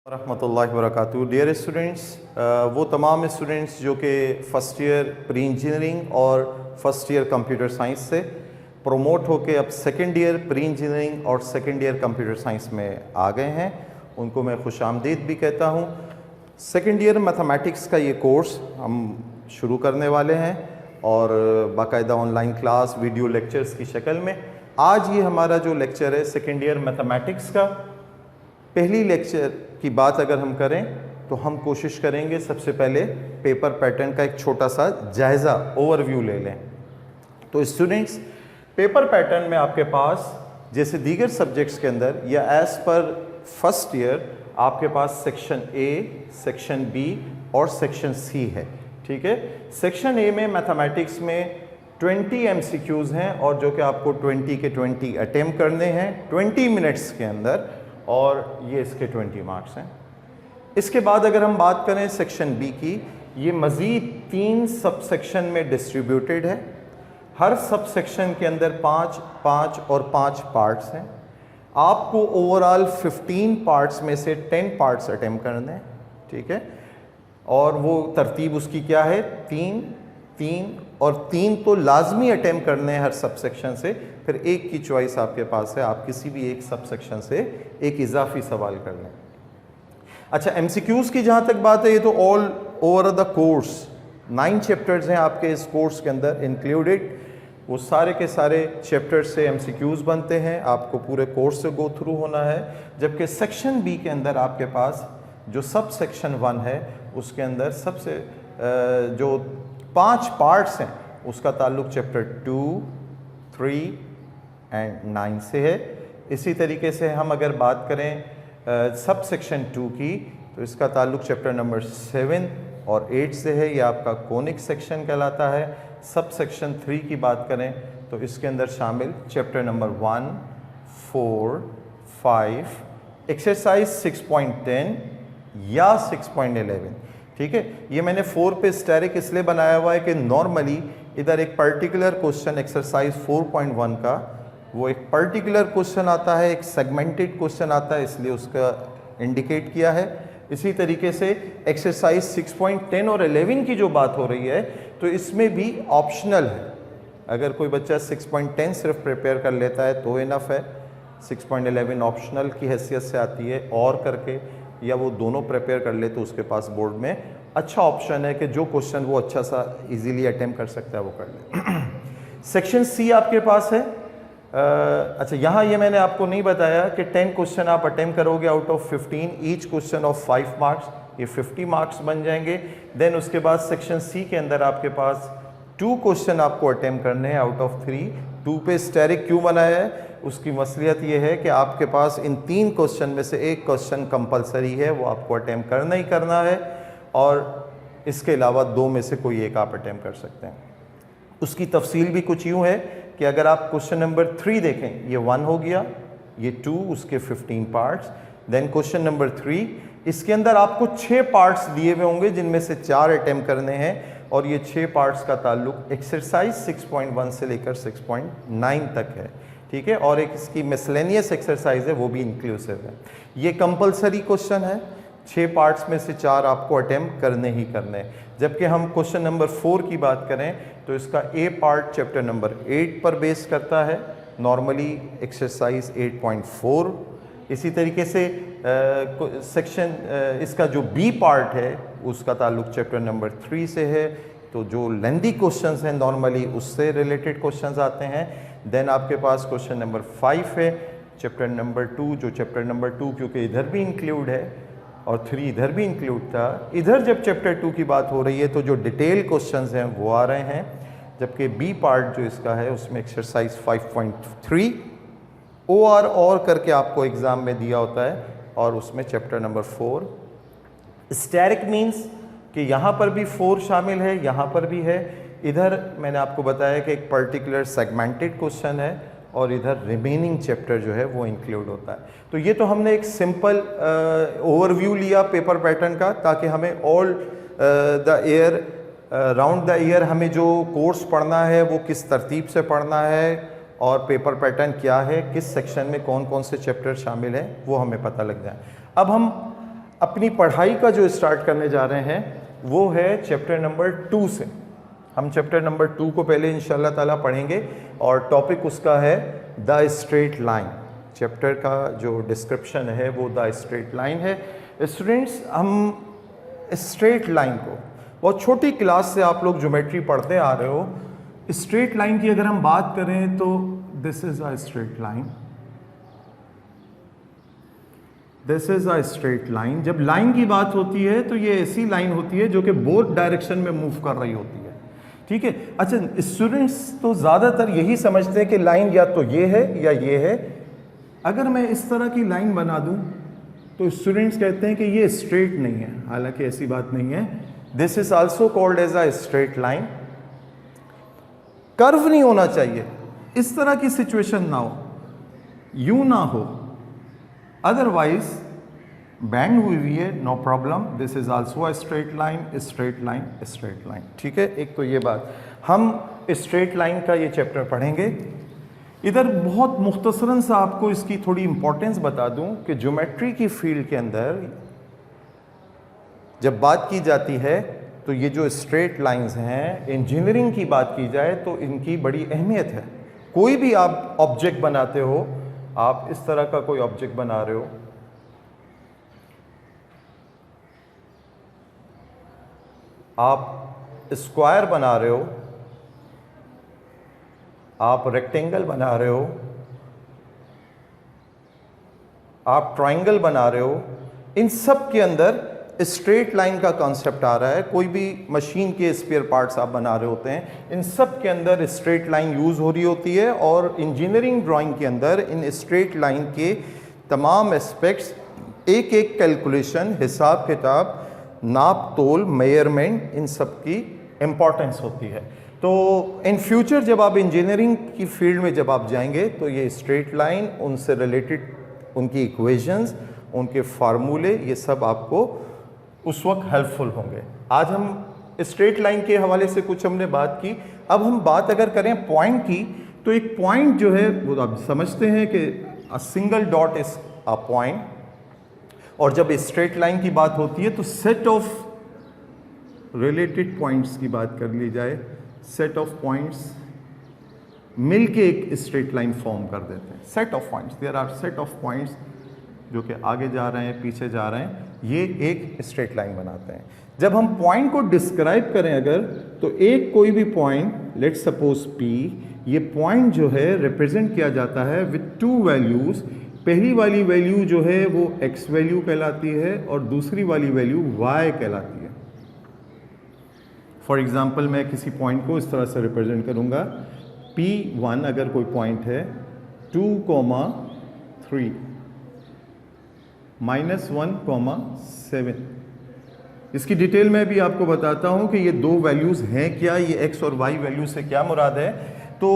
रहमतुल्लाहि वबरकातुहू। Dear students, वो तमाम स्टूडेंट्स जो कि फ़र्स्ट ईयर प्री इंजीनियरिंग और फर्स्ट ईयर कंप्यूटर साइंस से प्रोमोट होके अब सेकेंड ईयर प्री इंजीनियरिंग और सेकेंड ईयर कंप्यूटर साइंस में आ गए हैं, उनको मैं खुश आमदीद भी कहता हूँ। सेकेंड ईयर मैथमेटिक्स का ये कोर्स हम शुरू करने वाले हैं और बाकायदा ऑनलाइन क्लास वीडियो लेक्चर्स की शक्ल में। आज ये हमारा जो लेक्चर है सेकेंड ईयर मैथमेटिक्स का, पहली लेक्चर की बात अगर हम करें तो हम कोशिश करेंगे सबसे पहले पेपर पैटर्न का एक छोटा सा जायज़ा ओवरव्यू ले लें। तो स्टूडेंट्स, पेपर पैटर्न में आपके पास जैसे दीगर सब्जेक्ट्स के अंदर या एज़ पर फर्स्ट ईयर आपके पास सेक्शन ए, सेक्शन बी और सेक्शन सी है। ठीक है, सेक्शन ए में मैथमेटिक्स में 20 MCQs हैं और जो कि आपको 20 के 20 अटेम्प्ट करने हैं 20 मिनट्स के अंदर, और ये इसके 20 मार्क्स हैं। इसके बाद अगर हम बात करें सेक्शन बी की, ये मज़ीद 3 सब सेक्शन में डिस्ट्रीब्यूटेड है। हर सब सेक्शन के अंदर 5, 5 और 5 पार्ट्स हैं। आपको ओवरऑल 15 पार्ट्स में से 10 पार्ट्स अटेम्प्ट करने हैं। ठीक है, और वो तरतीब उसकी क्या है, 3, 3 और 3 तो लाजमी अटेम्प्ट करने हैं हर सब सेक्शन से। फिर एक की चॉइस आपके पास है, आप किसी भी एक सब सेक्शन से एक इजाफी सवाल कर लें। अच्छा, MCQs की जहाँ तक बात है, ये तो all over the course 9 chapters हैं आपके इस कोर्स के अंदर इंक्लूडेड। वो सारे के सारे चैप्टर्स से MCQs बनते हैं, आपको पूरे कोर्स से गो थ्रू होना है। जबकि सेक्शन बी के अंदर आपके पास जो सब सेक्शन 1 है उसके अंदर सबसे जो 5 पार्ट्स हैं उसका ताल्लुक चैप्टर 2, 3 एंड 9 से है। इसी तरीके से हम अगर बात करें सब सेक्शन 2 की, तो इसका ताल्लुक चैप्टर नंबर 7 और 8 से है, यह आपका कोनिक सेक्शन कहलाता है। सब सेक्शन 3 की बात करें तो इसके अंदर शामिल चैप्टर नंबर 1, 4, 5, एक्सरसाइज 6.10 या 6.11। ठीक है, ये मैंने 4 पे स्टेरिक इसलिए बनाया हुआ है कि नॉर्मली इधर एक पर्टिकुलर क्वेश्चन एक्सरसाइज 4.1 का वो एक पर्टिकुलर क्वेश्चन आता है, एक सेगमेंटेड क्वेश्चन आता है, इसलिए उसका इंडिकेट किया है। इसी तरीके से एक्सरसाइज 6.10 और 11 की जो बात हो रही है तो इसमें भी ऑप्शनल है। अगर कोई बच्चा 6.10 सिर्फ प्रिपेयर कर लेता है तो इनफ है। 6.11 ऑप्शनल की हैसियत से आती है और करके, या वो दोनों प्रिपेयर कर ले तो उसके पास बोर्ड में अच्छा ऑप्शन है कि जो क्वेश्चन वो अच्छा सा इजीली अटेम्प्ट कर सकता है वो कर ले। सेक्शन सी आपके पास है। अच्छा, यहाँ ये मैंने आपको नहीं बताया कि 10 क्वेश्चन आप अटेम्प्ट करोगे out of 15, each question of 5 marks, ये 50 मार्क्स बन जाएंगे। देन उसके बाद सेक्शन सी के अंदर आपके पास 2 क्वेश्चन आपको अटेम्प्ट करने हैं आउट ऑफ 3। 2 पे स्टेरिक क्यों बनाया है, उसकी मसलियत ये है कि आपके पास इन 3 क्वेश्चन में से एक क्वेश्चन कंपलसरी है, वो आपको अटेम्प्ट करना ही करना है, और इसके अलावा 2 में से कोई एक आप अटेम्प्ट कर सकते हैं। उसकी तफसील भी कुछ यूँ है कि अगर आप क्वेश्चन नंबर 3 देखें, ये 1 हो गया, ये 2, उसके 15 पार्ट्स। देन क्वेश्चन नंबर 3, इसके अंदर आपको 6 पार्ट्स दिए हुए होंगे जिनमें से 4 अटेम्प्ट करने हैं, और ये 6 पार्ट्स का ताल्लुक एक्सरसाइज 6.1 से लेकर 6.9 तक है। ठीक है, और एक इसकी मिसलेनियस एक्सरसाइज है, वो भी इंक्लूसिव है। ये कंपलसरी क्वेश्चन है, 6 पार्ट्स में से 4 आपको अटेम्प्ट करने ही करने। जबकि हम क्वेश्चन नंबर 4 की बात करें तो इसका ए पार्ट चैप्टर नंबर 8 पर बेस करता है, नॉर्मली एक्सरसाइज 8.4। इसी तरीके से सेक्शन इसका जो बी पार्ट है उसका ताल्लुक चैप्टर नंबर 3 से है, तो जो लेंदी क्वेश्चंस हैं नॉर्मली उससे रिलेटेड क्वेश्चंस आते हैं। देन आपके पास क्वेश्चन नंबर 5 है, चैप्टर नंबर 2, जो चैप्टर नंबर 2 क्योंकि इधर भी इंक्लूड है और 3 इधर भी इंक्लूड था, इधर जब चैप्टर 2 की बात हो रही है तो जो डिटेल क्वेश्चंस हैं वो आ रहे हैं। जबकि बी पार्ट जो इसका है उसमें एक्सरसाइज 5.3 OR और करके आपको एग्ज़ाम में दिया होता है, और उसमें चैप्टर नंबर 4 स्टेरिक मीन्स कि यहाँ पर भी 4 शामिल है, यहाँ पर भी है। इधर मैंने आपको बताया कि एक पर्टिकुलर सेगमेंटेड क्वेश्चन है और इधर रिमेनिंग चैप्टर जो है वो इंक्लूड होता है। तो ये तो हमने एक सिंपल ओवरव्यू लिया पेपर पैटर्न का, ताकि हमें all the year round the year हमें जो कोर्स पढ़ना है वो किस तरतीब से पढ़ना है और पेपर पैटर्न क्या है, किस सेक्शन में कौन कौन से चैप्टर शामिल हैं, वो हमें पता लग जाए। अब हम अपनी पढ़ाई का जो स्टार्ट करने जा रहे हैं वो है चैप्टर नंबर 2 से। हम चैप्टर नंबर 2 को पहले इंशाल्लाह ताला पढ़ेंगे और टॉपिक उसका है द स्ट्रेट लाइन। चैप्टर का जो डिस्क्रिप्शन है वो द स्ट्रेट लाइन है। स्टूडेंट्स, हम स्ट्रेट लाइन को बहुत छोटी क्लास से आप लोग ज्योमेट्री पढ़ते आ रहे हो। स्ट्रेट लाइन की अगर हम बात करें तो this is a straight line, this is a straight line. जब लाइन की बात होती है तो ये ऐसी लाइन होती है जो कि बोथ डायरेक्शन में मूव कर रही होती है, ठीक है। अच्छा, स्टूडेंट्स तो ज़्यादातर यही समझते हैं कि लाइन या तो ये है या ये है। अगर मैं इस तरह की लाइन बना दूं तो स्टूडेंट्स कहते हैं कि ये स्ट्रेट नहीं है, हालांकि ऐसी बात नहीं है। This is also called as a straight line. Curve नहीं होना चाहिए, इस तरह की सिचुएशन ना हो, यूं ना हो, अदरवाइज बैंड हुई हुई है, no problem. This is also a straight line, straight line, straight line, ठीक है। एक तो ये बात, हम स्ट्रेट लाइन का ये चैप्टर पढ़ेंगे। इधर बहुत मुख्तसरन सा आपको इसकी थोड़ी इंपॉर्टेंस बता दूं कि ज्योमेट्री की फील्ड के अंदर जब बात की जाती है तो ये जो स्ट्रेट लाइंस हैं, इंजीनियरिंग की बात की जाए तो इनकी बड़ी अहमियत है। कोई भी आप ऑब्जेक्ट बनाते हो, आप इस तरह का कोई ऑब्जेक्ट बना रहे हो, आप स्क्वायर बना रहे हो, आप रेक्टेंगल बना रहे हो, आप ट्रायंगल बना रहे हो, इन सब के अंदर स्ट्रेट लाइन का कॉन्सेप्ट आ रहा है। कोई भी मशीन के स्पेयर पार्ट्स आप बना रहे होते हैं, इन सब के अंदर स्ट्रेट लाइन यूज़ हो रही होती है। और इंजीनियरिंग ड्राइंग के अंदर इन स्ट्रेट लाइन के तमाम एस्पेक्ट्स, एक एक कैलकुलेशन, हिसाब किताब, नाप तोल, मेजरमेंट, इन सब की इम्पॉर्टेंस होती है। तो इन फ्यूचर जब आप इंजीनियरिंग की फील्ड में जब आप जाएंगे तो ये स्ट्रेट लाइन, उनसे रिलेटेड उनकी इक्वेशंस, उनके फार्मूले, ये सब आपको उस वक्त हेल्पफुल होंगे। आज हम स्ट्रेट लाइन के हवाले से कुछ हमने बात की। अब हम बात अगर करें पॉइंट की, तो एक पॉइंट जो है वो आप समझते हैं कि a single dot is a point. और जब स्ट्रेट लाइन की बात होती है तो सेट ऑफ रिलेटेड पॉइंट्स की बात कर ली जाए, सेट ऑफ पॉइंट्स मिलके एक स्ट्रेट लाइन फॉर्म कर देते हैं। Set of points, there are set of points जो कि आगे जा रहे हैं, पीछे जा रहे हैं, ये एक स्ट्रेट लाइन बनाते हैं। जब हम पॉइंट को डिस्क्राइब करें अगर, तो एक कोई भी पॉइंट, लेट्स सपोज P, ये पॉइंट जो है रिप्रेजेंट किया जाता है विद 2 वैल्यूज। पहली वाली वैल्यू जो है वो x वैल्यू कहलाती है और दूसरी वाली वैल्यू y कहलाती है। फॉर एग्जाम्पल, मैं किसी पॉइंट को इस तरह से रिप्रेजेंट करूंगा, P1 अगर कोई पॉइंट है, 2,3 -1,7। इसकी डिटेल में भी आपको बताता हूं कि ये 2 वैल्यूज़ हैं क्या, ये x और y वैल्यू से क्या मुराद है। तो